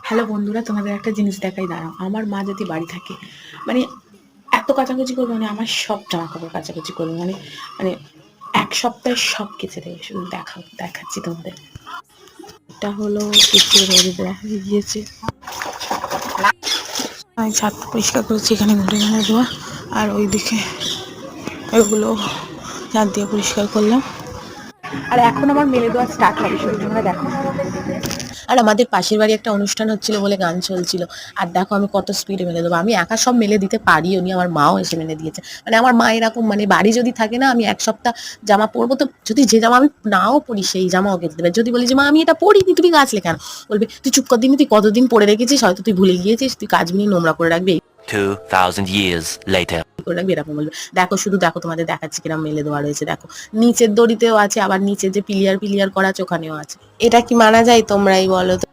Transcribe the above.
Hello বন্ধুরা, তোমাদের একটা জিনিস দেখাই, দাঁড়াও। আমার মা যদি বাড়ি থাকে, মানে এত কাচাকুচি করবে, মানে আমার সব জামা কাপড় কাচাকুচি করবে, মানে মানে এক সপ্তাহে সব কেচে দেবে। শুধু দেখাচ্ছি তোমাদের। এটা হলো কেচে রোদে দেখা গিয়েছে। আমি ছাদটা পরিষ্কার করেছি, এখানে ঘুরে ঘুরে দেওয়া, আর ওইদিকে এগুলো ছাদ দিয়ে পরিষ্কার করলাম। আর এখন আমার মেলে দেওয়া স্টার্ট হবে, শুধু তোমরা দেখো। আর আমাদের পাশের বাড়ি একটা অনুষ্ঠান হচ্ছিল বলে গান চলছিল। আর দেখো আমি কত স্পিডে মেলে দেবো। আমি একা সব মেলে দিতে পারিও নি, আমার মাও এসে মেলে দিয়েছে। মানে আমার মা এরকম, মানে বাড়ি যদি থাকে না, আমি এক সপ্তাহ জামা পরবো, তো যদি যে জামা আমি নাও পরি সেই জামাও কেচে দেবে। যদি বলি যে মা আমি এটা পরিনি, তুমি গাছলে কেন, বলবে তুই চুপ কর দিনি, তুই কতদিন পরে রেখেছিস, হয়তো তুই ভুলে গিয়েছিস, তুই কাচবি নি, নোংরা করে রাখবি, 2000 years later. করে রাখবি, এরকম বলবে। দেখো শুধু দেখো, তোমাদের দেখাচ্ছি কিরম মেলে দেওয়া রয়েছে। দেখো নিচের দড়িতেও আছে, আবার নিচে যে পিলিয়ার পিলিয়ার করা আছে ওখানেও আছে। এটা কি মানা যায়? তোমরাই বলো তো।